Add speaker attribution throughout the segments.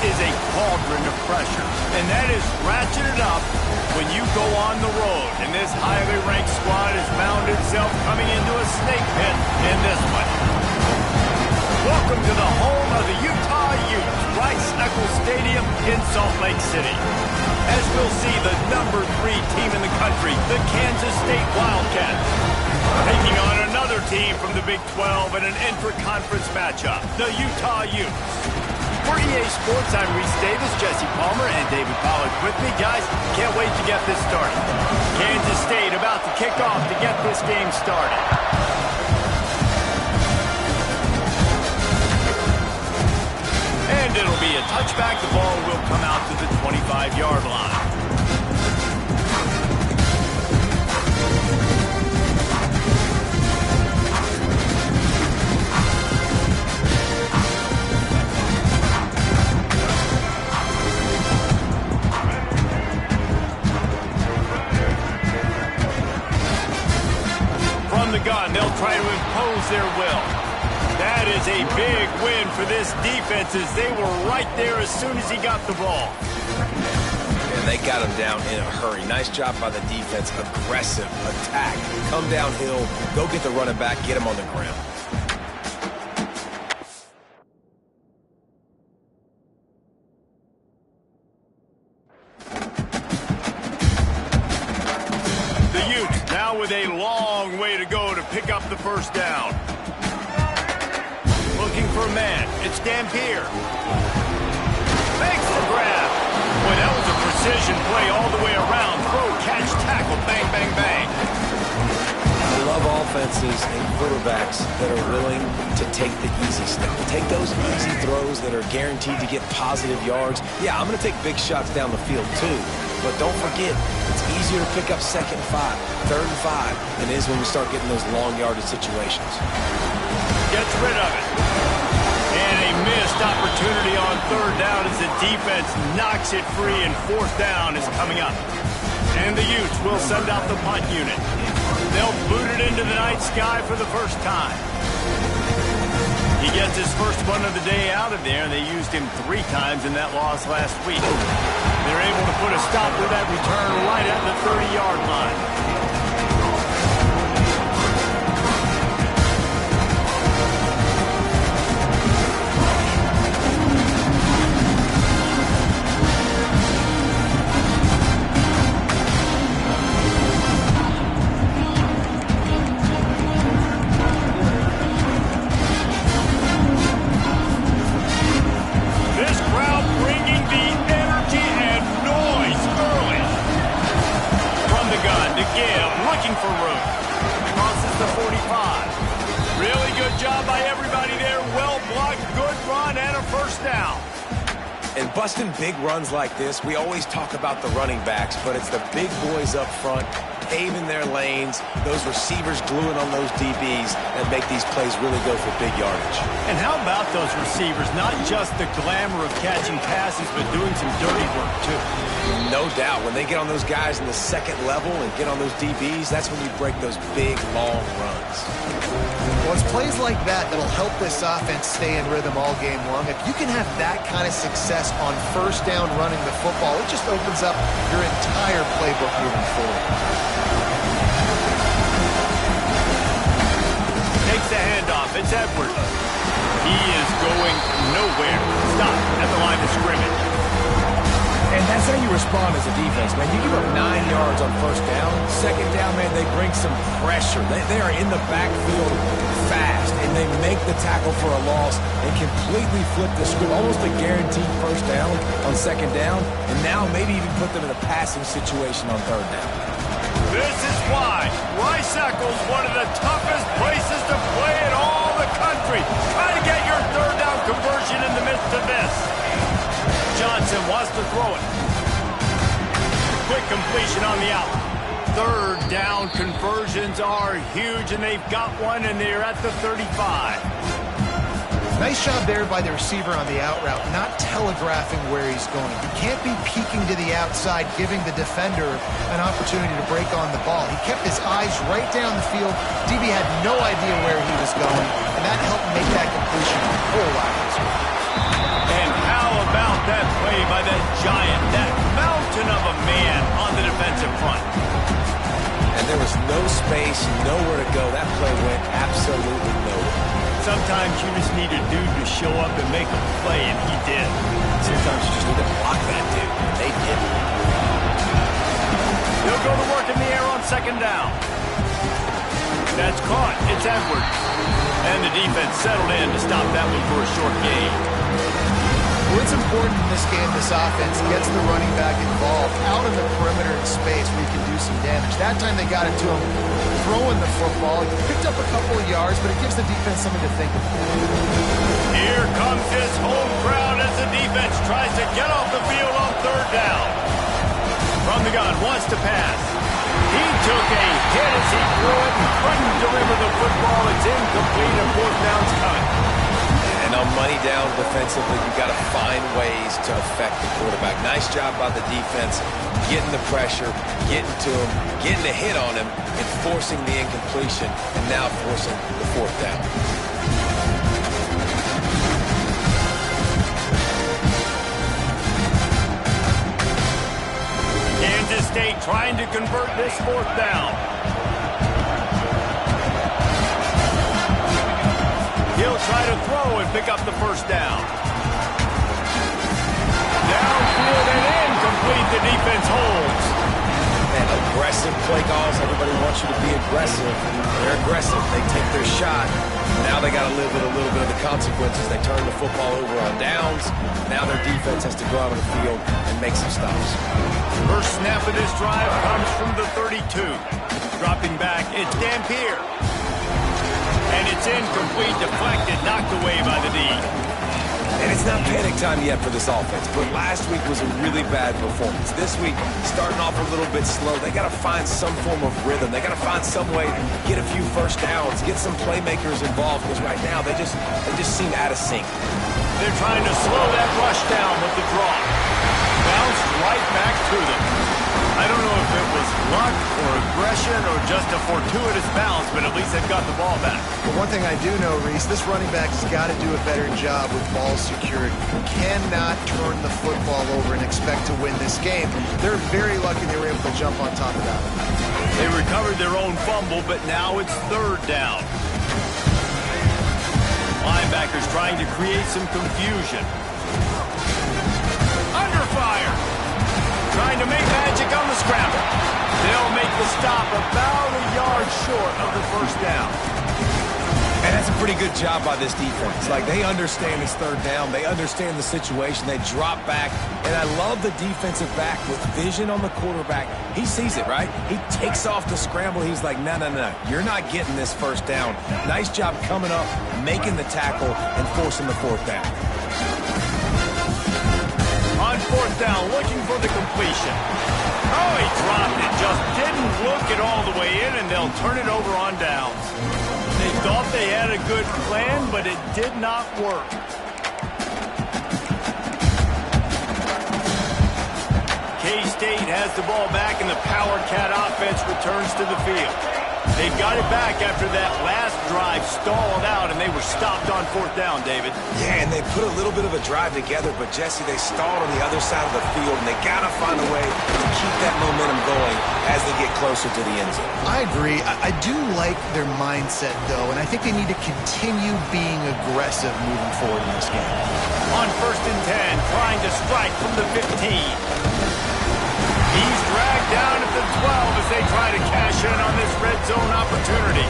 Speaker 1: is a cauldron of pressure, and that is ratcheted up when you go on the road. And this highly ranked squad has found itself coming into a snake pit in this one. Welcome to the home of the Utah Utes, Rice-Eccles Stadium in Salt Lake City. As we'll see the #3 team in the country, the Kansas State Wildcats, taking on another team from the Big 12 in an intra-conference matchup, the Utah Utes. For EA Sports, I'm Reese Davis, Jesse Palmer, and David Pollack with me. Guys, can't wait to get this started. Kansas State about to kick off to get this game started. And it'll be a touchback. The ball will come out to the 25-yard line. From the gun, they'll try to impose their will. That is a big win for this defense as they were right there as soon as he got the ball.
Speaker 2: And they got him down in a hurry. Nice job by the defense. Aggressive attack. Come downhill, go get the running back, get him on the ground.
Speaker 1: The Utes now with a long way to go to pick up the first down. Looking for a man. It's Dampier. Makes the grab. Boy, that was a precision play all the way around. Throw, catch, tackle, bang, bang, bang.
Speaker 2: I love offenses and quarterbacks that are willing to take the easy stuff. Take those easy throws that are guaranteed to get positive yards. Yeah, I'm going to take big shots down the field too. But don't forget, it's easier to pick up 2nd and 5, 3rd and 5 than it is when we start getting those long yardage situations.
Speaker 1: Gets rid of it. And a missed opportunity on 3rd down as the defense knocks it free, and 4th down is coming up. And the Utes will send out the punt unit. They'll boot it into the night sky for the first time. He gets his first one of the day out of there, and they used him 3 times in that loss last week. They're able to put a stop to that return right at the 30-yard line. For room. Crosses the 45. Really good job by everybody there. Well blocked, good run, and a first down.
Speaker 2: And busting big runs like this, we always talk about the running backs, but it's the big boys up front paving their lanes, those receivers gluing on those DBs that make these plays really go for big yardage.
Speaker 1: And how about those receivers? Not just the glamour of catching passes, but doing some dirty work, too.
Speaker 2: No doubt. When they get on those guys in the 2nd level and get on those DBs, that's when you break those big, long runs.
Speaker 3: Well, it's plays like that that'll help this offense stay in rhythm all game long. If you can have that kind of success on 1st down running the football, it just opens up your entire playbook moving forward.
Speaker 1: Takes the handoff. It's Edwards. He is going nowhere. Stop at the line of scrimmage.
Speaker 4: And that's how you respond as a defense, man. You give up 9 yards on 1st down. 2nd down, man, they bring some pressure. They are in the backfield fast, and they make the tackle for a loss and completely flip the script. Almost a guaranteed 1st down on 2nd down, and now maybe even put them in a passing situation on 3rd down.
Speaker 1: This is why Rice-Eccles, one of the toughest places to play in all the country. Try to get your 3rd down conversion in the midst of this. Johnson wants to throw it. Quick completion on the out. 3rd down conversions are huge, and they've got one, and they're at the 35.
Speaker 3: Nice job there by the receiver on the out route, not telegraphing where he's going. He can't be peeking to the outside, giving the defender an opportunity to break on the ball. He kept his eyes right down the field. DB had no idea where he was going, and that helped make that completion a whole lot easier.
Speaker 1: And how about that away by that giant, that mountain of a man on the defensive front.
Speaker 2: And there was no space, nowhere to go. That play went absolutely nowhere.
Speaker 1: Sometimes you just need a dude to show up and make a play, and he did.
Speaker 2: Sometimes you just need to block that dude, and they didn't.
Speaker 1: He'll go to work in the air on second down. That's caught. It's Edwards. And the defense settled in to stop that one for a short gain.
Speaker 3: Well, it's important in this game, this offense gets the running back involved out in the perimeter in space where you can do some damage. That time they got it to him throwing the football. He picked up a couple of yards, but it gives the defense something to think about.
Speaker 1: Here comes this home crowd as the defense tries to get off the field on third down. From the gun, wants to pass. He took a hit as he threw it and couldn't deliver the football. It's incomplete and fourth down's coming.
Speaker 2: And on money down defensively, you've got to find ways to affect the quarterback. Nice job by the defense, getting the pressure, getting to him, getting a hit on him, and forcing the incompletion, and now forcing the fourth down.
Speaker 1: Kansas State trying to convert this fourth down. He'll try to throw and pick up the first down. Downfield and incomplete. The defense holds.
Speaker 2: And aggressive play calls. Everybody wants you to be aggressive. They're aggressive. They take their shot. Now they got to live with a little bit of the consequences. They turn the football over on downs. Now their defense has to go out on the field and make some stops.
Speaker 1: First snap of this drive comes from the 32. Dropping back, it's Dampier. And it's incomplete, deflected, knocked away by the D.
Speaker 2: And it's not panic time yet for this offense, but last week was a really bad performance. This week, starting off a little bit slow, they got to find some form of rhythm. They got to find some way to get a few first downs, get some playmakers involved, because right now they just seem out of sync.
Speaker 1: They're trying to slow that rush down with the draw. Bounced right back to them. I don't know if it was luck or aggression or just a fortuitous bounce, but at least they've got the ball back.
Speaker 3: But one thing I do know, Reese, this running back has got to do a better job with ball security. You cannot turn the football over and expect to win this game. They're very lucky they were able to jump on top of that.
Speaker 1: They recovered their own fumble, but now it's third down. Linebackers trying to create some confusion. Under fire. Trying to make magic on the scramble. They'll make the stop about a yard short of the first down.
Speaker 2: And that's a pretty good job by this defense. Like, they understand it's third down. They understand the situation. They drop back. And I love the defensive back with vision on the quarterback. He sees it, right? He takes off the scramble. He's like, no, no, no. You're not getting this first down. Nice job coming up, making the tackle, and forcing the fourth down.
Speaker 1: On fourth down, looking for the completion. Oh, he dropped it. Just didn't look it all the way in, and they'll turn it over on downs. They thought they had a good plan, but it did not work. K-State has the ball back, and the Power Cat offense returns to the field. They got it back after that last drive stalled out, and they were stopped on fourth down, David.
Speaker 2: Yeah, and they put a little bit of a drive together, but, Jesse, they stalled on the other side of the field, and they got to find a way to keep that momentum going as they get closer to the end zone.
Speaker 3: I agree. I do like their mindset, though, and I think they need to continue being aggressive moving forward in this game.
Speaker 1: On first and 10, trying to strike from the 15. He's dragged down at the 12 as they try to cash in on this red zone opportunity.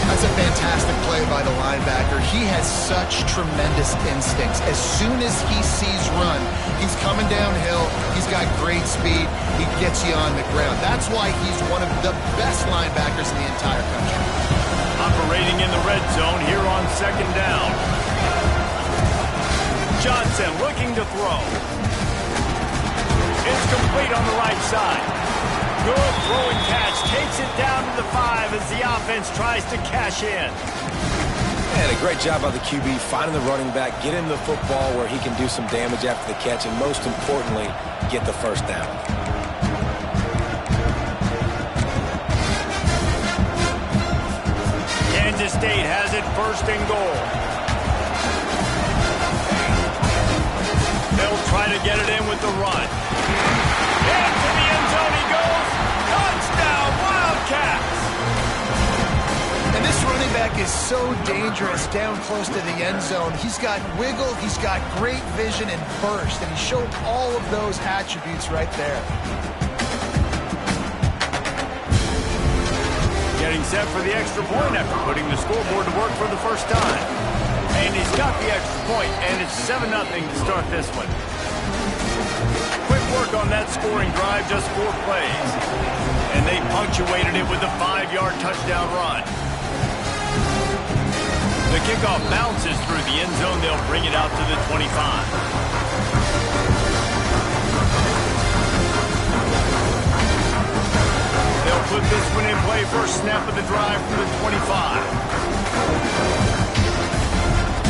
Speaker 3: That's a fantastic play by the linebacker. He has such tremendous instincts. As soon as he sees run, he's coming downhill. He's got great speed. He gets you on the ground. That's why he's one of the best linebackers in the entire country.
Speaker 1: Operating in the red zone here on second down. Johnson looking to throw. It's complete on the right side. Good throw and catch. Takes it down to the 5 as the offense tries to cash in.
Speaker 2: And a great job by the QB finding the running back, get him the football where he can do some damage after the catch, and most importantly, get the first down.
Speaker 1: Kansas State has it first and goal. They'll try to get it in with the run. Into the end zone he goes. Touchdown, Wildcats!
Speaker 3: And this running back is so dangerous down close to the end zone. He's got wiggle, he's got great vision and burst, and he showed all of those attributes right there.
Speaker 1: Getting set for the extra point after putting the scoreboard to work for the first time. And he's got the extra point, and it's 7-0 to start this one. Quick work on that scoring drive, just 4 plays. And they punctuated it with a 5-yard touchdown run. The kickoff bounces through the end zone. They'll bring it out to the 25. They'll put this one in play first snap of the drive from the 25.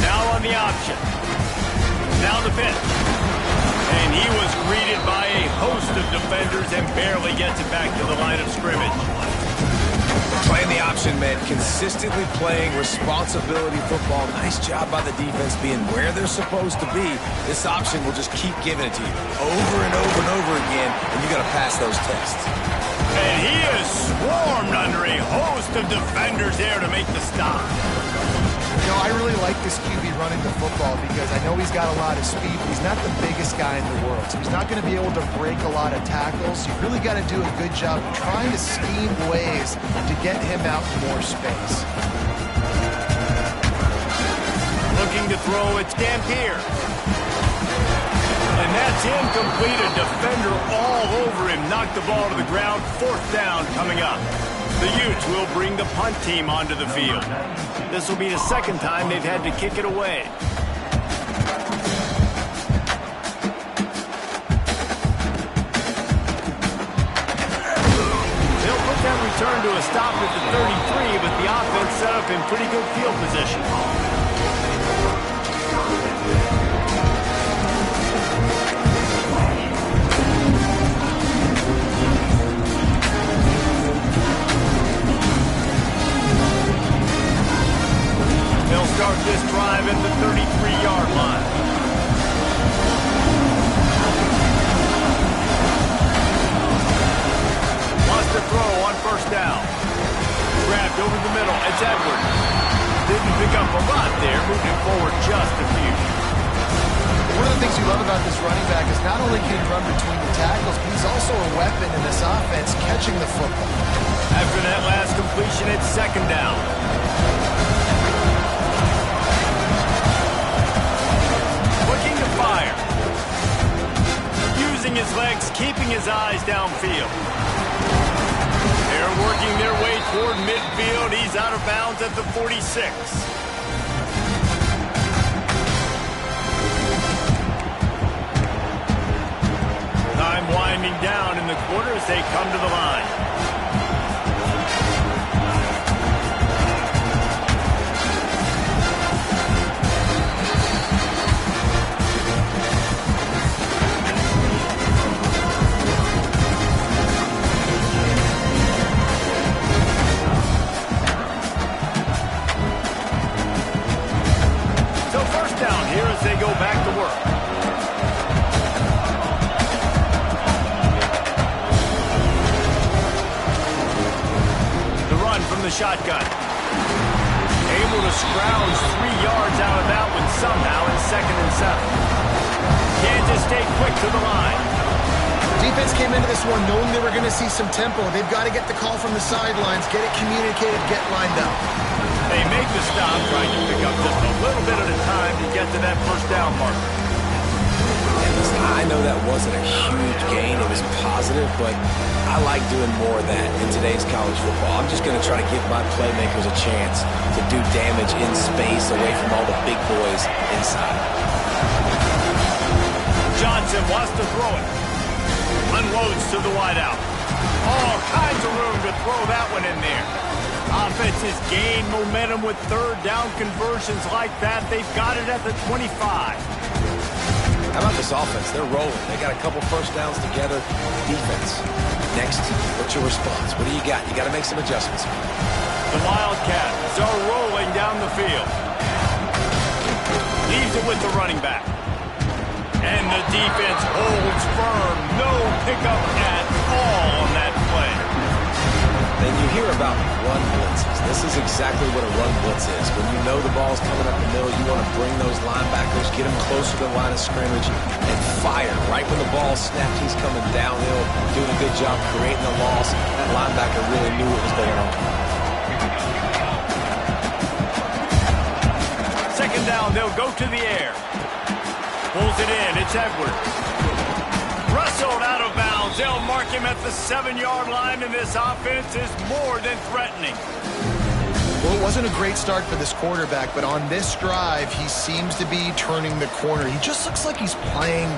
Speaker 1: Now on the option. Now the pitch. And he was greeted by a host of defenders and barely gets it back to the line of scrimmage.
Speaker 4: Playing the option, man. Consistently playing responsibility football. Nice job by the defense being where they're supposed to be. This option will just keep giving it to you over and over and over again, and you got to pass those tests.
Speaker 1: And he is swarmed under a host of defenders there to make the stop.
Speaker 3: You know, I really like this QB running the football because I know he's got a lot of speed, but he's not the biggest guy in the world. So he's not going to be able to break a lot of tackles. You've really got to do a good job of trying to scheme ways to get him out in more space.
Speaker 1: Looking to throw, it's Dampier. And that's incomplete. A defender all over him. Knocked the ball to the ground. 4th down coming up. The Utes will bring the punt team onto the field. This will be the second time they've had to kick it away. They'll put that return to a stop at the 33, but the offense set up in pretty good field position. They'll start this drive at the 33-yard line. Wants to throw on first down. Grabbed over the middle. It's Edwards. Didn't pick up a lot there, moving forward just a few.
Speaker 3: One of the things you love about this running back is not only can he run between the tackles, but he's also a weapon in this offense catching the football.
Speaker 1: After that last completion, it's 2nd down. Looking to fire. Using his legs, keeping his eyes downfield. They're working their way toward midfield. He's out of bounds at the 46. Time winding down in the quarter as they come to the line. They go back to work. The run from the shotgun. Able to scrounge 3 yards out of that one somehow in 2nd and 7. Kansas stayed quick to the line.
Speaker 3: Defense came into this one knowing they were going to see some tempo. They've got to get the call from the sidelines, get it communicated, get lined up.
Speaker 1: They make the stop, trying to pick up just a little bit at a time to get to that first down marker.
Speaker 2: And listen, I know that wasn't a huge gain. It was positive, but I like doing more of that in today's college football. I'm just going to try to give my playmakers a chance to do damage in space away from all the big boys inside.
Speaker 1: Johnson wants to throw it. Unloads to the wideout. All kinds of room to throw that one in there. Offense has gained momentum with 3rd down conversions like that. They've got it at the 25.
Speaker 2: How about this offense? They're rolling. They got a couple first downs together. Defense. Next, what's your response? What do you got? You got to make some adjustments.
Speaker 1: The Wildcats are rolling down the field. Leaves it with the running back. And the defense holds firm. No pickup at all on that play.
Speaker 2: Then you hear about run blitzes. This is exactly what a run blitz is. When you know the ball's coming up the middle, you want to bring those linebackers, get them closer to the line of scrimmage, and fire. Right when the ball snapped, he's coming downhill, doing a good job creating a loss. That linebacker really knew what was going on.
Speaker 1: Second down, they'll go to the air. Pulls it in, it's Edwards. Wrestled out of bounds. They'll mark him at the 7-yard line, and this offense is more than threatening.
Speaker 3: Well, it wasn't a great start for this quarterback, but on this drive, he seems to be turning the corner. He just looks like he's playing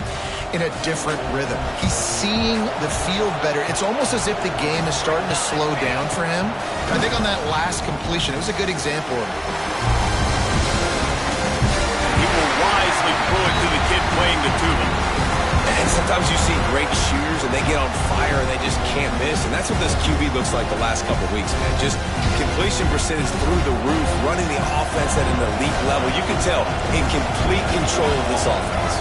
Speaker 3: in a different rhythm. He's seeing the field better. It's almost as if the game is starting to slow down for him. I think on that last completion, it was a good example of it.
Speaker 1: He will wisely throw it to the kid playing the tuba.
Speaker 2: And sometimes you see great shooters and they get on fire and they just can't miss. And that's what this QB looks like the last couple of weeks, man. Just completion percentage through the roof, running the offense at an elite level. You can tell in complete control of this offense.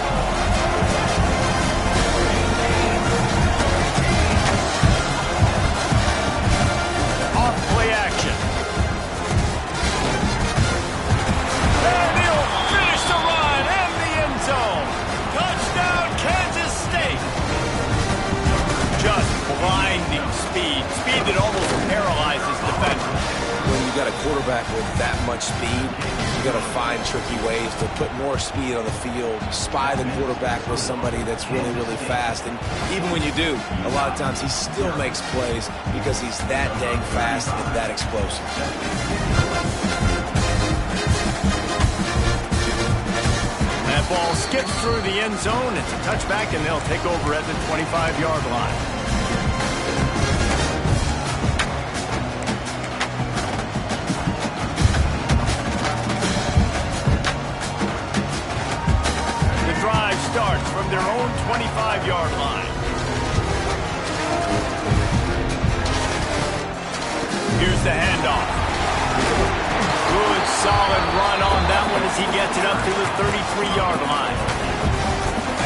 Speaker 1: Off play action. And he'll finish the run in the end zone. Touchdown, Kansas State. Just blinding speed. Speed that almost paralyzes defenders.
Speaker 2: When you got a quarterback with that much speed, you got to find tricky ways to put more speed on the field, spy the quarterback with somebody that's really, really fast. And even when you do, a lot of times he still makes plays because he's that dang fast and that explosive.
Speaker 1: That ball skips through the end zone. It's a touchback, and they'll take over at the 25-yard line. The drive starts from their own 25-yard line. Here's the handoff. Good, solid run on that one as he gets it up to the 33-yard line.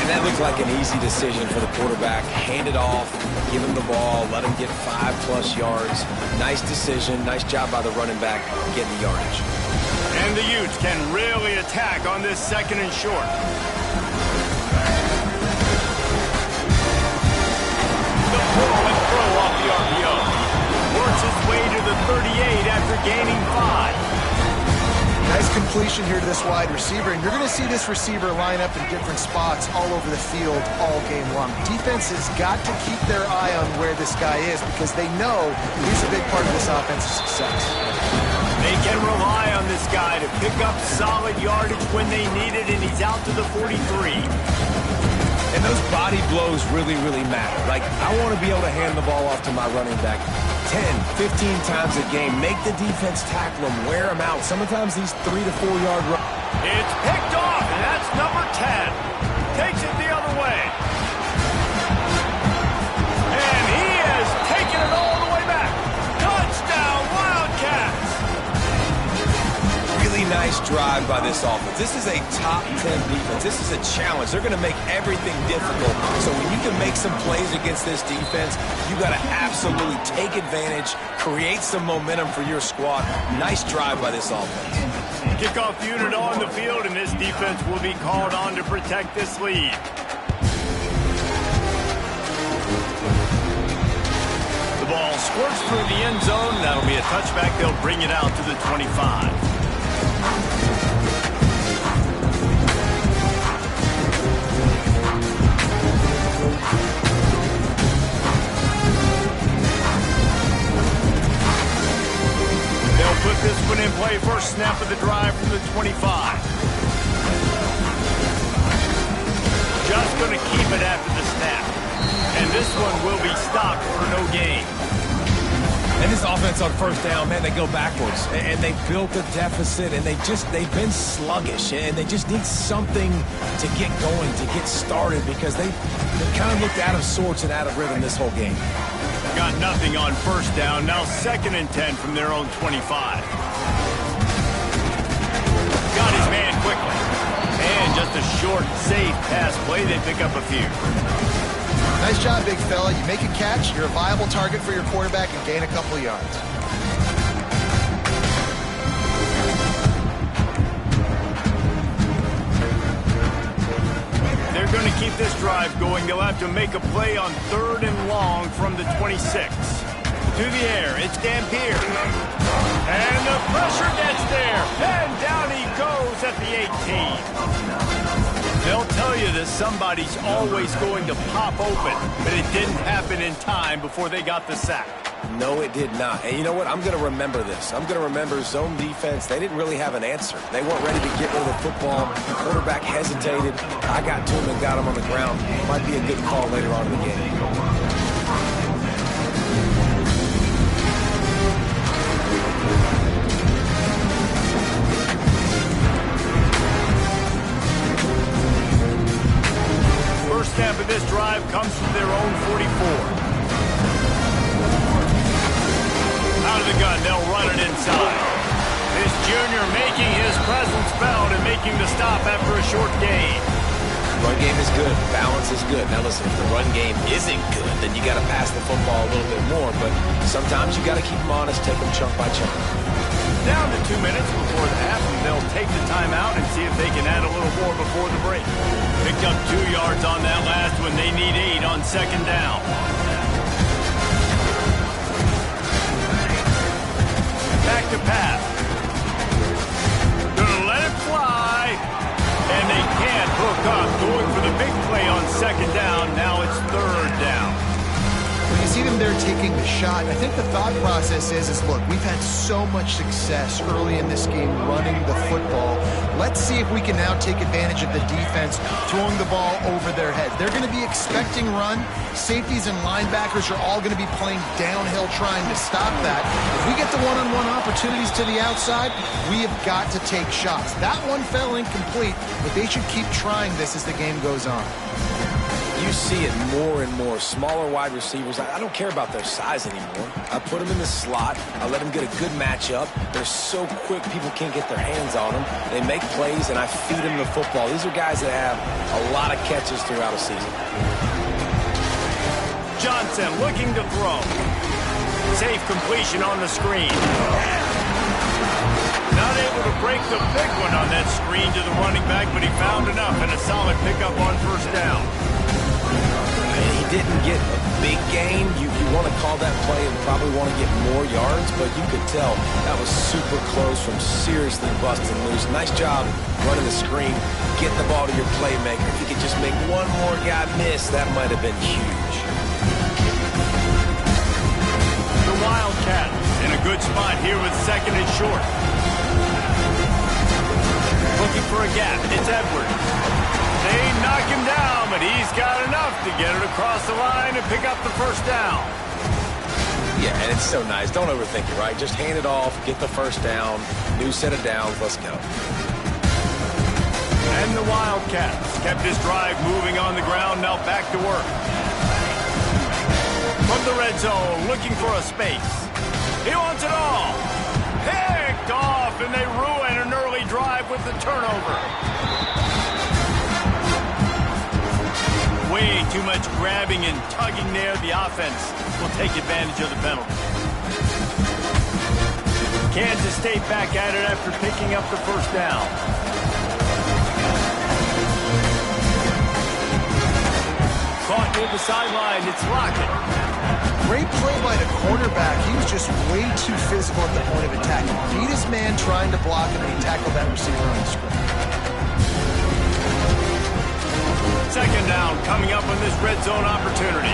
Speaker 2: And that looked like an easy decision for the quarterback. Hand it off, give him the ball, let him get 5+ yards. Nice decision, nice job by the running back getting the yardage.
Speaker 1: And the Utes can really attack on this second and short. The pull and throw off the RPO. Works his way to the 38 after gaining 5.
Speaker 3: Nice completion here to this wide receiver, and you're going to see this receiver line up in different spots all over the field all game long. Defense has got to keep their eye on where this guy is because they know he's a big part of this offense's success.
Speaker 1: They can rely on this guy to pick up solid yardage when they need it, and he's out to the 43.
Speaker 2: And those body blows really, really matter. Like, I want to be able to hand the ball off to my running back 10, 15 times a game. Make the defense tackle him, wear him out. Sometimes these 3 to 4 yard runs.
Speaker 1: It's picked off, and that's number 10. Takes it the other way. And he has taken it all the way back. Touchdown, Wildcats.
Speaker 2: Really nice drive by this offense. This is a top 10 defense. This is a challenge. They're going to make everything difficult. So when you can make some plays against this defense, you got to absolutely take advantage, create some momentum for your squad. Nice drive by this offense.
Speaker 1: Kickoff unit on the field, and this defense will be called on to protect this lead. The ball squirts through the end zone. That'll be a touchback. They'll bring it out to the 25. Put this one in play. First snap of the drive from the 25. Just going to keep it after the snap. And this one will be stopped for no gain.
Speaker 2: And this offense on first down, man, they go backwards. And they built a deficit, and they've been sluggish. And they just need something to get going, to get started, because they kind of looked out of sorts and out of rhythm this whole game.
Speaker 1: Got nothing on first down. Now 2nd and 10 from their own 25. Got his man quickly. And just just a short, safe pass play. They pick up a few.
Speaker 3: Nice job, big fella. You make a catch, you're a viable target for your quarterback and gain a couple of yards.
Speaker 1: They're going to keep this drive going. They'll have to make a play on 3rd and long from the 26. To the air, it's Dampier. And the pressure gets there. And down he goes at the 18. They'll tell you that somebody's always going to pop open, but it didn't happen in time before they got the sack.
Speaker 2: No, it did not. And you know what? I'm going to remember this. I'm going to remember zone defense. They didn't really have an answer. They weren't ready to get rid of the football. The quarterback hesitated. I got to him and got him on the ground. Might be a good call later on in the game.
Speaker 1: First snap of this drive comes from their own 44. Out of the gun, they'll run it inside. This junior making his presence felt and making the stop after a short gain.
Speaker 2: Run game is good. Balance is good. Now listen, if the run game isn't good, then you got to pass the football a little bit more. But sometimes you got to keep them honest, take them chunk by chunk.
Speaker 1: Down to 2 minutes before the half, and they'll take the timeout and see if they can add a little more before the break. Picked up 2 yards on that last one. They need 8 on 2nd down. Back to pass. Gonna let it fly. And they can't hook up. Going for the big play on 2nd down. Now it's 3rd down.
Speaker 3: When you see them there taking the shot, I think the thought process is look, we've had so much success early in this game running the football. Let's see if we can now take advantage of the defense throwing the ball over their heads. They're going to be expecting run. Safeties and linebackers are all going to be playing downhill trying to stop that. If we get the one-on-one opportunities to the outside, we have got to take shots. That one fell incomplete, but they should keep trying this as the game goes on.
Speaker 2: You see it more and more. Smaller wide receivers, I don't care about their size anymore. I put them in the slot. I let them get a good matchup. They're so quick, people can't get their hands on them. They make plays, and I feed them the football. These are guys that have a lot of catches throughout a season.
Speaker 1: Johnson looking to throw. Safe completion on the screen. Not able to break the big one on that screen to the running back, but he found enough and a solid pickup on 1st down.
Speaker 2: And he didn't get a big gain. You want to call that play and probably want to get more yards, but you could tell that was super close from seriously busting loose. Nice job running the screen, getting the ball to your playmaker. If you could just make one more guy miss, that might have been huge.
Speaker 1: The Wildcats in a good spot here with 2nd and short. Looking for a gap. It's Edwards. They knock him down, but he's got enough to get it across the line and pick up the 1st down.
Speaker 2: Yeah, and it's so nice. Don't overthink it, right? Just hand it off, get the 1st down, new set of downs, let's go.
Speaker 1: And the Wildcats kept this drive moving on the ground, now back to work. From the red zone, looking for a space. He wants it all. Picked off, and they ruin an early drive with the turnover. Way too much grabbing and tugging there. The offense will take advantage of the penalty. Kansas State back at it after picking up the 1st down. Caught near the sideline. It's Lockett.
Speaker 3: Great play by the cornerback. He was just way too physical at the point of attack. He beat his man trying to block him, and he tackled that receiver on the screen.
Speaker 1: 2nd down coming up on this red zone opportunity.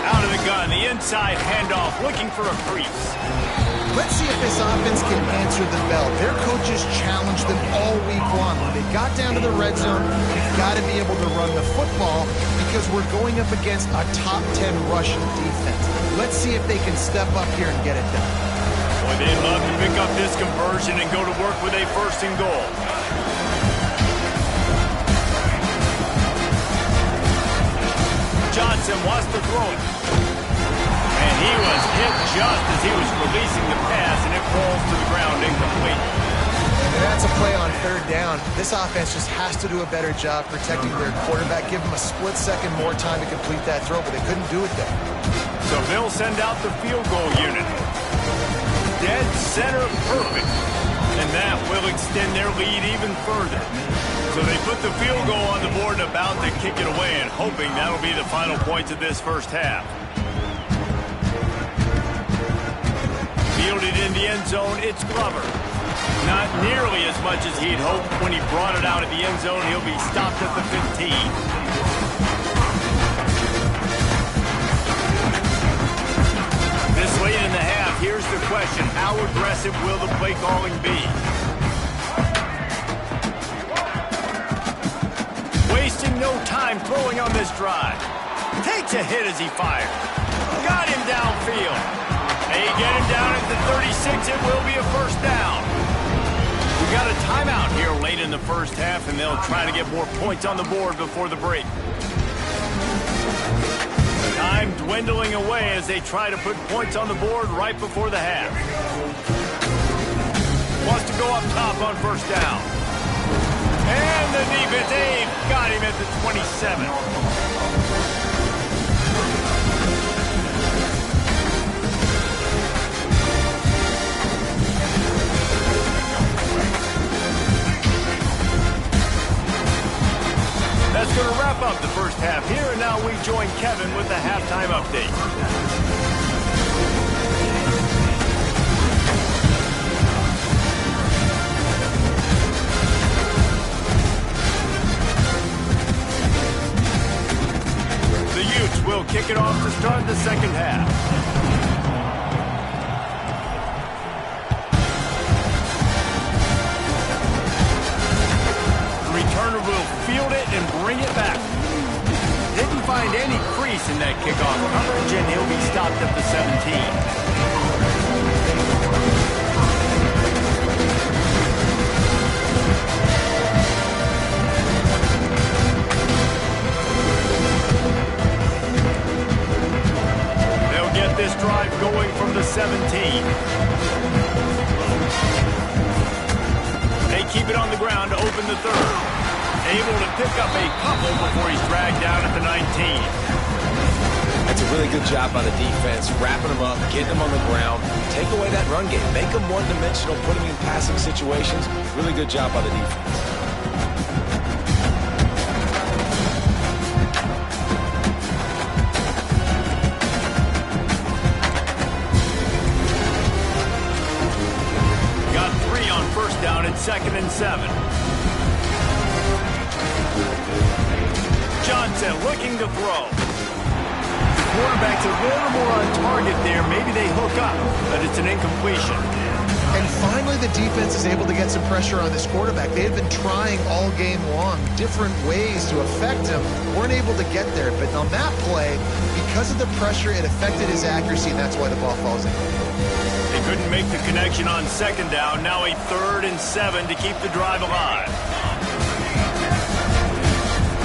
Speaker 1: Out of the gun, the inside handoff, looking for a crease.
Speaker 3: Let's see if this offense can answer the bell. Their coaches challenged them all week long. When they got down to the red zone, you've got to be able to run the football because we're going up against a top 10 Russian defense. Let's see if they can step up here and get it done.
Speaker 1: Boy, they'd love to pick up this conversion and go to work with a 1st and goal. Johnson wants to throw it. And he was hit just as he was releasing the pass, and it falls to the ground incomplete.
Speaker 3: And that's a play on third down. This offense just has to do a better job protecting their quarterback. Give them a split second more time to complete that throw, but they couldn't do it there.
Speaker 1: So they'll send out the field goal unit. Dead center perfect. And that will extend their lead even further. So they put the field goal on the board and about to kick it away, and hoping that'll be the final points of this first half. Fielded in the end zone, it's Glover. Not nearly as much as he'd hoped. When he brought it out of the end zone, he'll be stopped at the 15. This late in the half, here's the question. How aggressive will the play calling be? Wasting no time throwing on this drive. Takes a hit as he fired. Got him downfield. They get him down at the 36. It will be a first down. We got a timeout here late in the first half, and they'll try to get more points on the board before the break. Time dwindling away as they try to put points on the board right before the half. Wants to go up top on first down. And the defense, they've got him at the 27. That's going to wrap up the first half here, and now we join Kevin with the halftime update. The Utes will kick it off to start the second half. Returner will field it and bring it back. Didn't find any crease in that kickoff coverage, and he'll be stopped at the 17. They'll get this drive going from the 17. They keep it on the ground to open the third. Able to pick up a couple before he's dragged down at the 19.
Speaker 2: That's a really good job by the defense, wrapping them up, getting them on the ground, take away that run game, make them one-dimensional, put them in passing situations. Really good job by the defense.
Speaker 1: Got 3 on first down at 2nd and 7. Johnson looking to throw. The quarterback's a little more on target there. Maybe they hook up, but it's an incompletion.
Speaker 3: And finally, the defense is able to get some pressure on this quarterback. They had been trying all game long different ways to affect him. Weren't able to get there, but on that play, because of the pressure, it affected his accuracy, and that's why the ball falls in.
Speaker 1: They couldn't make the connection on second down. Now a 3rd and 7 to keep the drive alive.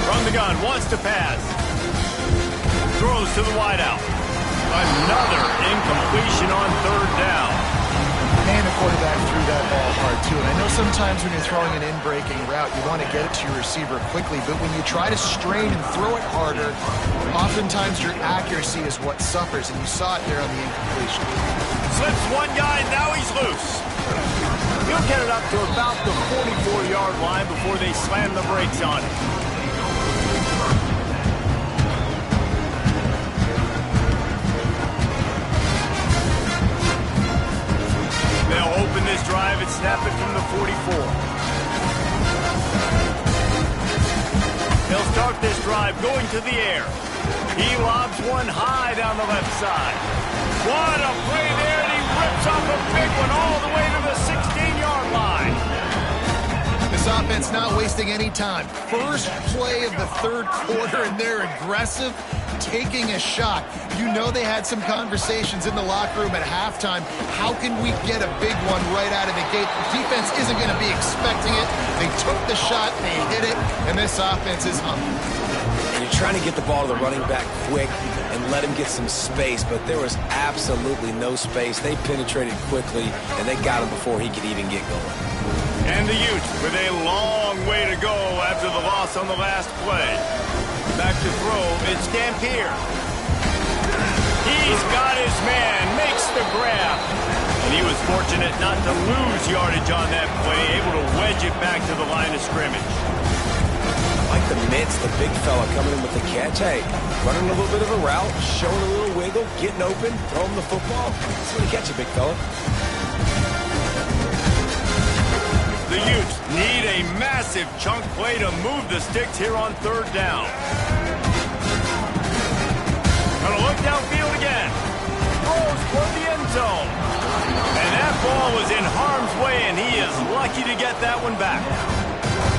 Speaker 1: From the gun, wants to pass. Throws to the wideout. Another incompletion on 3rd down.
Speaker 3: And the quarterback threw that ball hard, too. And I know sometimes when you're throwing an in-breaking route, you want to get it to your receiver quickly. But when you try to strain and throw it harder, oftentimes your accuracy is what suffers. And you saw it there on the incompletion.
Speaker 1: Slips one guy, now he's loose. He'll get it up to about the 44-yard line before they slam the brakes on it. They'll open this drive and snap it from the 44. They'll start this drive going to the air. He lobs one high down the left side. What a play there, and he rips off a big one all the way to the 16-yard line.
Speaker 3: This offense not wasting any time. First play of the 3rd quarter, and they're aggressive, taking a shot. You know they had some conversations in the locker room at halftime. How can we get a big one right out of the gate? The defense isn't going to be expecting it. They took the shot, they hit it, and this offense is humble.
Speaker 2: you're trying to get the ball to the running back quick and let him get some space, but there was absolutely no space. They penetrated quickly, and they got him before he could even get going.
Speaker 1: And the Utes with a long way to go after the loss on the last play. Back to throw, it's Dampier. He's got his man, makes the grab. And he was fortunate not to lose yardage on that play, able to wedge it back to the line of scrimmage.
Speaker 2: Like the mitts, the big fella coming in with the catch. Hey, running a little bit of a route, showing a little wiggle, getting open, throw him the football. That's when you catch a big fella.
Speaker 1: The Utes need a massive chunk play to move the sticks here on third down. Gonna look downfield again. Throws toward the end zone. And that ball was in harm's way, and he is lucky to get that one back.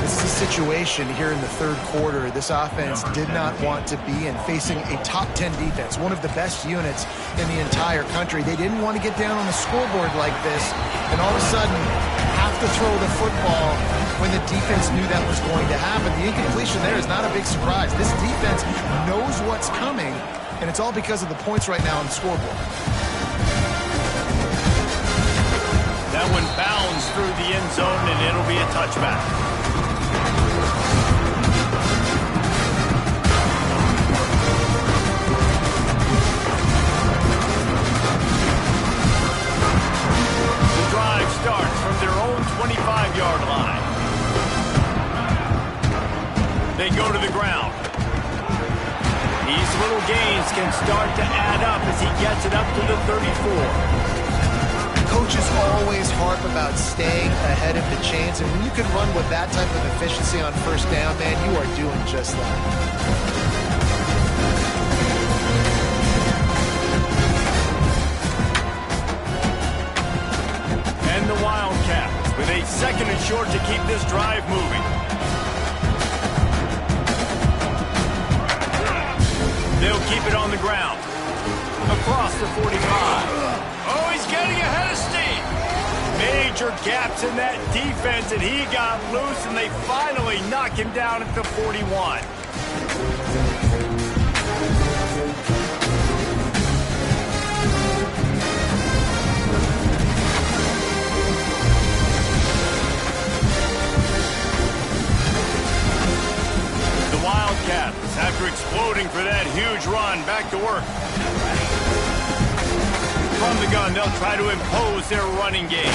Speaker 3: This is a situation here in the third quarter this offense did not want to be in, facing a top 10 defense, one of the best units in the entire country. They didn't want to get down on the scoreboard like this, and all of a sudden have to throw the football when the defense knew that was going to happen. The incompletion there is not a big surprise. This defense knows what's coming, and it's all because of the points right now on the scoreboard.
Speaker 1: That one bounds through the end zone, and it'll be a touchback. The drive starts from their own 25-yard line. They go to the ground. These little gains can start to add up as he gets it up to the 34.
Speaker 3: Coaches always harp about staying ahead of the chains, and when you can run with that type of efficiency on first down, man, you are doing just that.
Speaker 1: And the Wildcats with a second and short to keep this drive moving. They'll keep it on the ground. Across the 45. Oh, he's getting ahead of steam. Major gaps in that defense, and he got loose, and they finally knock him down at the 41. The Wildcats, after exploding for that huge run, back to work. From the gun, they'll try to impose their running game.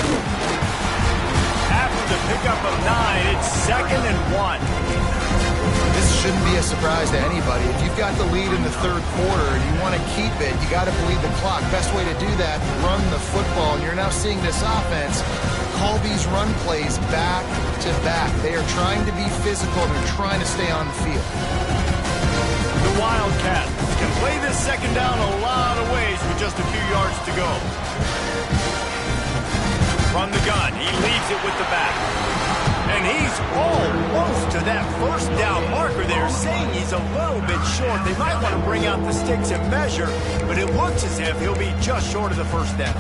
Speaker 1: After the pickup of 9, it's 2nd and 1.
Speaker 3: This shouldn't be a surprise to anybody. If you've got the lead in the third quarter and you want to keep it, you got to bleed the clock. Best way to do that, run the football. And you're now seeing this offense call these run plays back to back. They are trying to be physical, and they're trying to stay on the field.
Speaker 1: The Wildcats can play this second down a lot of ways with just a few yards to go. From the gun, he leaves it with the back. And he's almost to that first down marker there, saying he's a little bit short. They might want to bring out the sticks and measure, but it looks as if he'll be just short of the first down.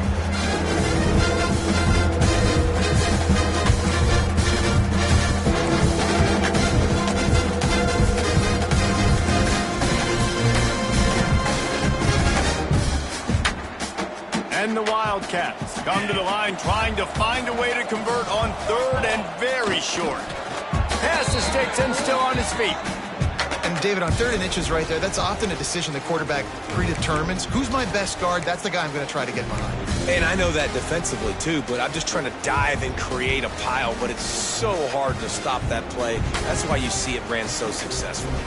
Speaker 1: And the Wildcats come to the line trying to find a way to convert on third and very short. Pass the sticks and still on his feet.
Speaker 3: And David, on 3rd and inches right there, that's often a decision the quarterback predetermines. Who's my best guard? That's the guy I'm going to try to get behind.
Speaker 2: And I know that defensively, too, but I'm just trying to dive and create a pile, but it's so hard to stop that play. That's why you see it ran so successfully.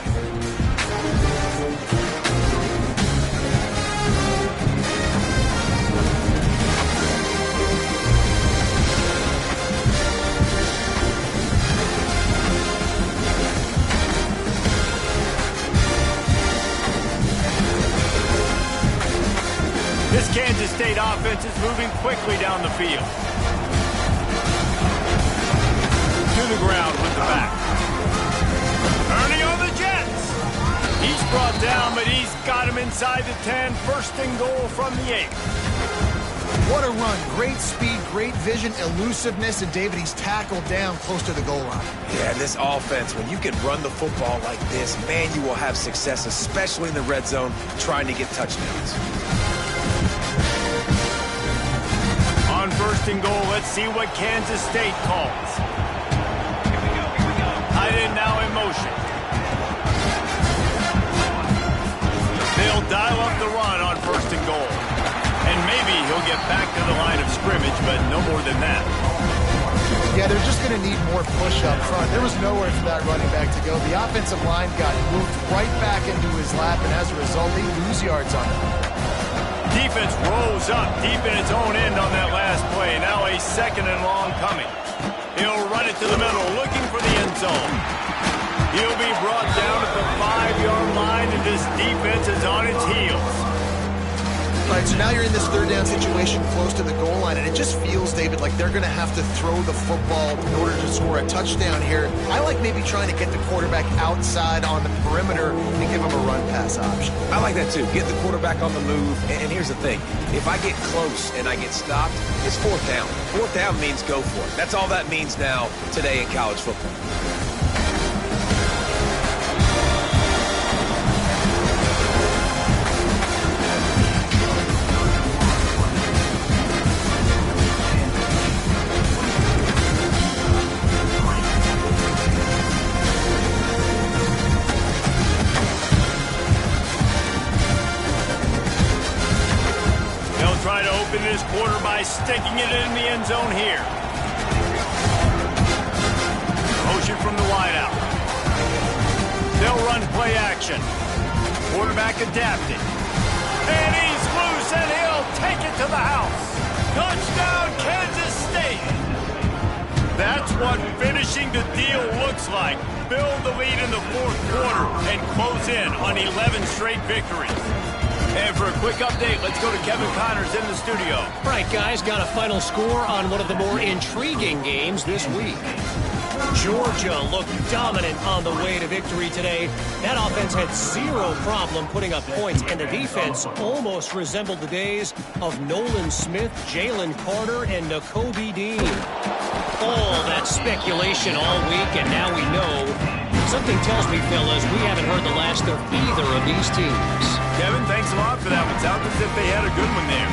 Speaker 1: This Kansas State offense is moving quickly down the field. To the ground with the back. Ernie on the Jets. He's brought down, but he's got him inside the 10. 1st and goal from the 8.
Speaker 3: What a run. Great speed, great vision, elusiveness, and David, he's tackled down close to the goal line.
Speaker 2: Yeah, this offense, when you can run the football like this, man, you will have success, especially in the red zone, trying to get touchdowns.
Speaker 1: On first and goal, let's see what Kansas State calls. Here we go. Tight end now in motion. They'll dial up the run on first and goal. And maybe he'll get back to the line of scrimmage, but no more than that.
Speaker 3: Yeah, they're just going to need more push up front. There was nowhere for that running back to go. The offensive line got moved right back into his lap, and as a result, they lose yards on it.
Speaker 1: Defense rose up deep in its own end on that last play. Now a second and long coming. He'll run it to the middle, looking for the end zone. He'll be brought down at the 5-yard line, and this defense is on its heels.
Speaker 3: All right, so now you're in this third down situation close to the goal line, and it just feels, David, like they're going to have to throw the football in order to score a touchdown here. I like maybe trying to get the quarterback outside on the perimeter and give him a run-pass option.
Speaker 2: I like that, too. Get the quarterback on the move. And here's the thing. If I get close and I get stopped, it's fourth down. Fourth down means go for it. That's all that means now today in college football.
Speaker 1: Try to open this quarter by sticking it in the end zone here. Motion from the wideout. They'll run play action. Quarterback adapting. And he's loose, and he'll take it to the house. Touchdown, Kansas State. That's what finishing the deal looks like. Build the lead in the fourth quarter and close in on 11 straight victories. And for a quick update, let's go to Kevin Connors in the studio.
Speaker 5: All right, guys, got a final score on one of the more intriguing games this week. Georgia looked dominant on the way to victory today. That offense had zero problem putting up points, and the defense almost resembled the days of Nolan Smith, Jalen Carter, and Nakobe Dean. All that speculation all week, and now we know. Something tells me, fellas, we haven't heard the last of either of these teams.
Speaker 1: Kevin, thanks a lot for that one. Sounds as if they had a good one there.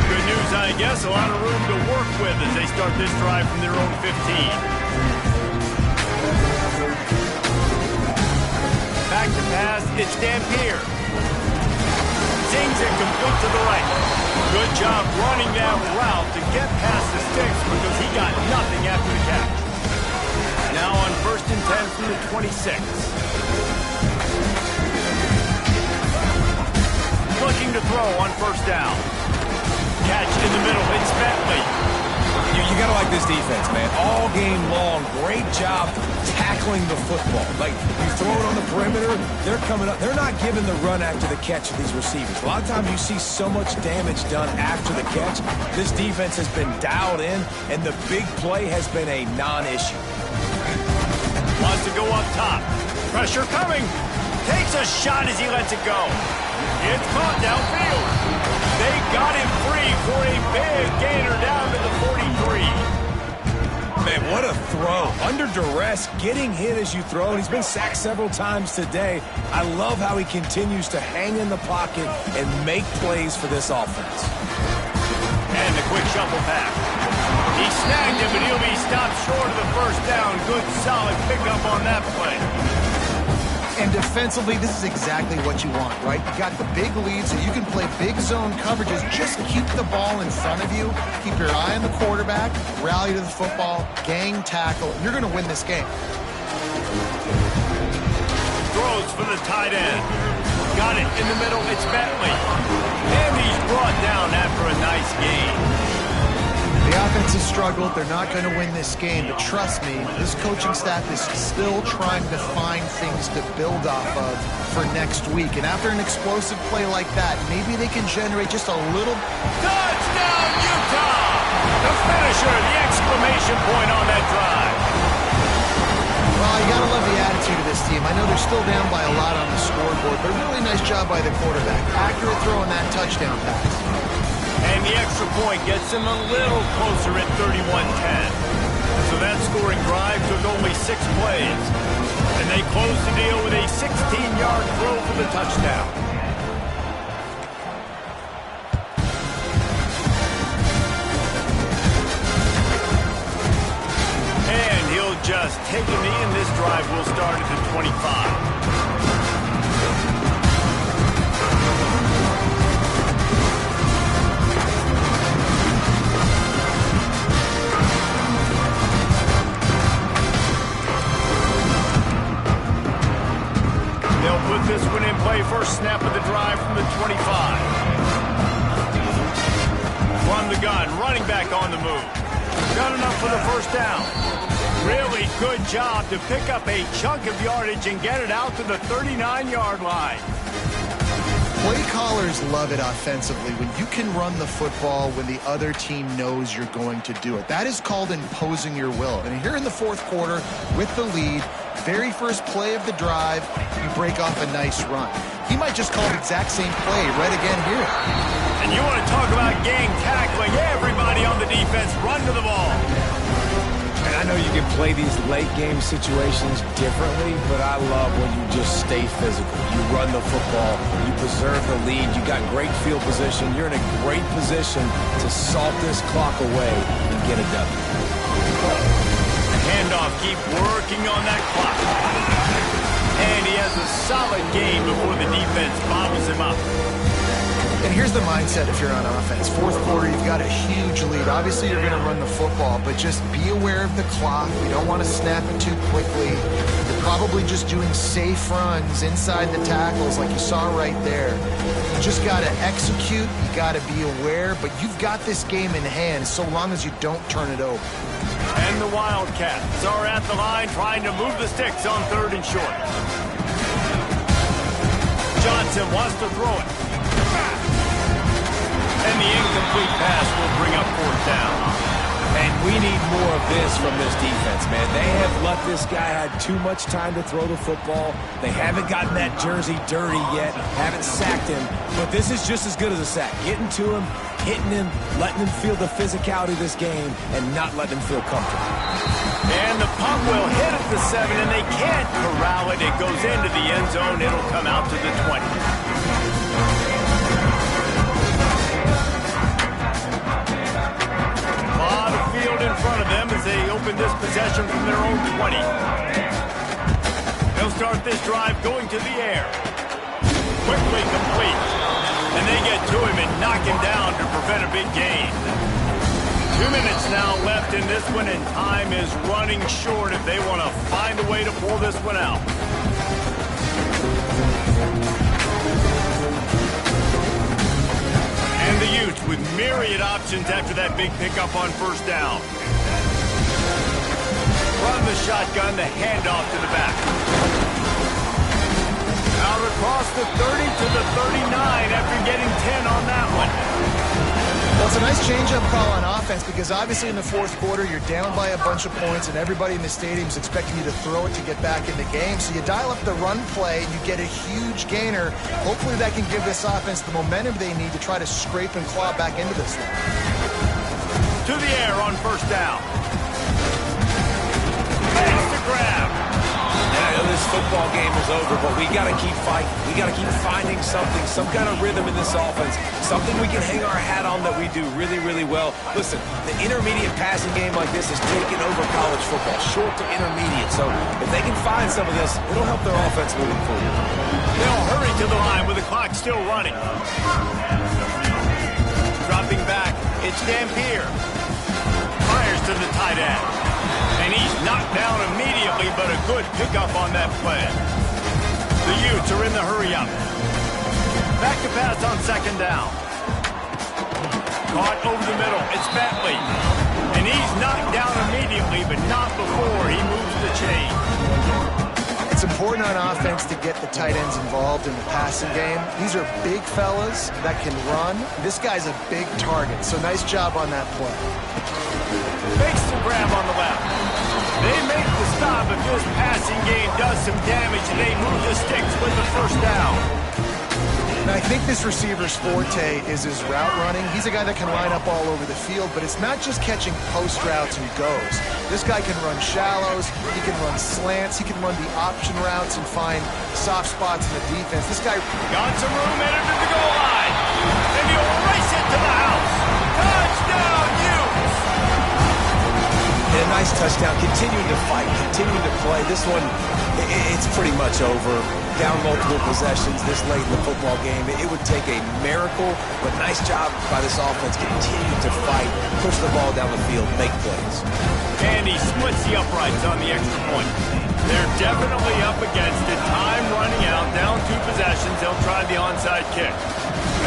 Speaker 1: Good news, I guess. A lot of room to work with as they start this drive from their own 15. Back to pass. It's Dampier. Sings it complete to the right. Good job running that route to get past the sticks because he got nothing after the catch. Now on first and 10 from the 26. Looking to throw on first down. Catch in the middle. It's Bentley.
Speaker 4: You got to like this defense, man. All game long, great job tackling the football. Like, you throw it on the perimeter, they're coming up. They're not giving the run after the catch to these receivers. A lot of times you see so much damage done after the catch. This defense has been dialed in, and the big play has been a non-issue.
Speaker 1: Wants to go up top. Pressure coming. Takes a shot as he lets it go. It's caught downfield. They got him free for a big gainer down to the 43.
Speaker 4: Man, what a throw. Under duress, getting hit as you throw, and he's been sacked several times today. I love how he continues to hang in the pocket and make plays for this offense.
Speaker 1: And the quick shuffle pass. He snagged him, but he'll be stopped short of the first down. Good, solid pickup on that play.
Speaker 3: And defensively, this is exactly what you want, right? You got the big lead, so you can play big zone coverages. Just keep the ball in front of you. Keep your eye on the quarterback. Rally to the football. Gang tackle. You're going to win this game.
Speaker 1: Throws for the tight end. Got it in the middle. It's Bentley. And he's brought down after a nice gain.
Speaker 3: The offense has struggled. They're not going to win this game. But trust me, this coaching staff is still trying to find things to build off of for next week. And after an explosive play like that, maybe they can generate just a little...
Speaker 1: Touchdown, Utah! The finisher, the exclamation point on that drive.
Speaker 3: Well, you got to love the attitude of this team. I know they're still down by a lot on the scoreboard. scoreboard, but a really nice job by the quarterback. Accurate throw on that touchdown pass.
Speaker 1: And the extra point gets them a little closer at 31-10. So that scoring drive took only 6 plays. And they close the deal with a 16-yard throw for the touchdown. And he'll just take a knee, and this drive will start at the 25. Put this one in play. First snap of the drive from the 25. From the gun, running back on the move. Got enough for the first down. Really good job to pick up a chunk of yardage and get it out to the 39-yard line.
Speaker 3: Play callers love it offensively when you can run the football when the other team knows you're going to do it. That is called imposing your will. And here in the fourth quarter with the lead, very first play of the drive, you break off a nice run. He might just call the exact same play right again here.
Speaker 1: And you want to talk about gang tackling. Everybody on the defense run to the ball.
Speaker 4: And I know you can play these late game situations differently, but I love when you just stay physical. You run the football, you preserve the lead, you got great field position, you're in a great position to salt this clock away and get it done.
Speaker 1: Handoff, keep working on that clock. And he has a solid game before the defense bottles him up.
Speaker 3: And here's the mindset if you're on offense. Fourth quarter, you've got a huge lead. Obviously, you're going to run the football, but just be aware of the clock. You don't want to snap it too quickly. You're probably just doing safe runs inside the tackles like you saw right there. You just got to execute. You got to be aware, but you've got this game in hand so long as you don't turn it over.
Speaker 1: And the Wildcats are at the line trying to move the sticks on 3rd and short. Johnson wants to throw it. And the incomplete pass will bring up 4th down.
Speaker 4: And we need more of this from this defense, man. They have let this guy have too much time to throw the football. They haven't gotten that jersey dirty yet, haven't sacked him. But this is just as good as a sack. Getting to him, hitting him, letting him feel the physicality of this game, and not letting him feel comfortable.
Speaker 1: And the pump will hit at the 7, and they can't corral it. It goes into the end zone. It'll come out to the 20. Field in front of them as they open this possession from their own 20. They'll start this drive going to the air. Quickly complete. And they get to him and knock him down to prevent a big gain. 2 minutes now left in this one, and time is running short if they want to find a way to pull this one out. And the Utes with myriad options after that big pickup on 1st down. From the shotgun, the handoff to the back. Out across the 30 to the 39 after getting 10 on that one.
Speaker 3: Well, it's a nice change-up call on offense because obviously in the fourth quarter, you're down by a bunch of points and everybody in the stadium is expecting you to throw it to get back in the game. So you dial up the run play and you get a huge gainer. Hopefully that can give this offense the momentum they need to try to scrape and claw back into this one.
Speaker 1: To the air on 1st down. Makes the grab.
Speaker 4: And I know this football game is over, but we got to keep fighting. We got to keep finding something, some kind of rhythm in this offense, something we can hang our hat on that we do really, really well. Listen, the intermediate passing game like this is taking over college football, short to intermediate. So if they can find some of this, it'll help their offense moving forward.
Speaker 1: They'll hurry to the line with the clock still running. Dropping back, it's Dampier. Fires to the tight end. And he's knocked down immediately, but a good pickup on that play. The Utes are in the hurry-up. Back to pass on 2nd down. Caught over the middle. It's Bentley. And he's knocked down immediately, but not before he moves the chain.
Speaker 3: It's important on offense to get the tight ends involved in the passing game. These are big fellas that can run. This guy's a big target, so nice job on that play.
Speaker 1: Makes the grab on the left. They make the stop if this passing game does some damage, and they move the sticks with the 1st down.
Speaker 3: think this receiver's forte is his route running. He's a guy that can line up all over the field, but it's not just catching post routes and goes. This guy can run shallows, he can run slants, he can run the option routes and find soft spots in the defense. This guy
Speaker 1: got some room headed to the goal line, and he'll race it to the house. Touchdown, Utes!
Speaker 2: And a nice touchdown, continuing to fight, continuing to play. This one, it's pretty much over. Down multiple possessions this late in the football game. It would take a miracle, but nice job by this offense. Continue to fight, push the ball down the field, make plays.
Speaker 1: And he splits the uprights on the extra point. They're definitely up against it. Time running out, down 2 possessions. They'll try the onside kick.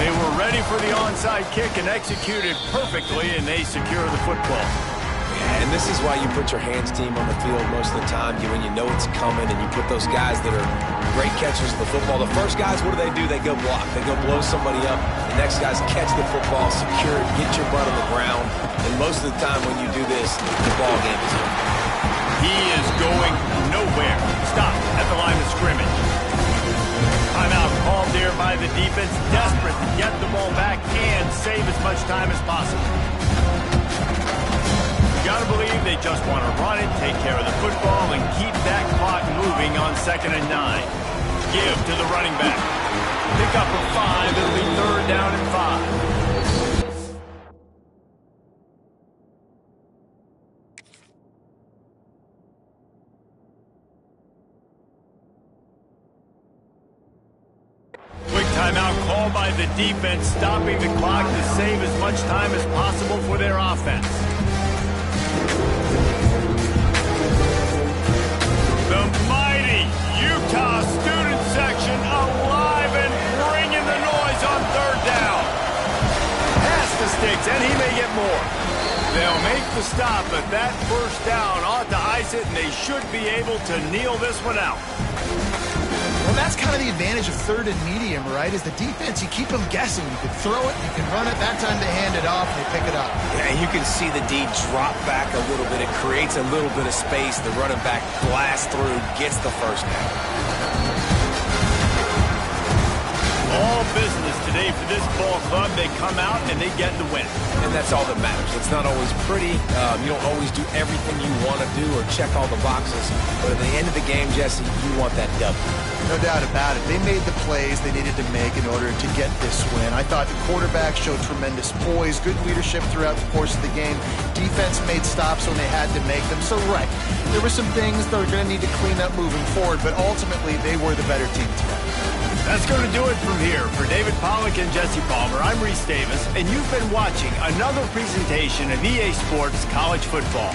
Speaker 1: They were ready for the onside kick and executed perfectly, and they secure the football.
Speaker 2: And this is why you put your hands team on the field most of the time, when you know it's coming, and you put those guys that are great catchers of the football. The first guys, what do? They go block. They go blow somebody up. The next guys catch the football, secure it, get your butt on the ground. And most of the time when you do this, the ball game is over.
Speaker 1: He is going nowhere. Stop at the line of scrimmage. Timeout called there by the defense, desperate to get the ball back and save as much time as possible. Gotta believe they just want to run it, take care of the football, and keep that clock moving on 2nd and 9. Give to the running back. Pick up a 5. It'll be 3rd down and 5. Quick timeout called by the defense, stopping the clock to save as much time as possible for their offense. The mighty Utah student section alive and bringing the noise on 3rd down. Pass the sticks, and he may get more. They'll make the stop, but that 1st down ought to ice it, and they should be able to kneel this one out.
Speaker 3: Well, that's kind of the advantage of 3rd and medium, right? Is the defense, you keep them guessing. You can throw it, you can run it. That time they hand it off and they pick it up.
Speaker 2: Yeah, you can see the D drop back a little bit. It creates a little bit of space. The running back blasts through, gets the 1st down.
Speaker 1: All business today for this ball club. They come out and they get the win.
Speaker 2: And that's all that matters. It's not always pretty. You don't always do everything you want to do or check all the boxes. But at the end of the game, Jesse, you want that W.
Speaker 3: No doubt about it. They made the plays they needed to make in order to get this win. I thought the quarterback showed tremendous poise, good leadership throughout the course of the game. Defense made stops when they had to make them. So, right, there were some things they're going to need to clean up moving forward, but ultimately they were the better team today.
Speaker 1: That's going to do it from here. For David Pollack and Jesse Palmer, I'm Reese Davis, and you've been watching another presentation of EA Sports College Football.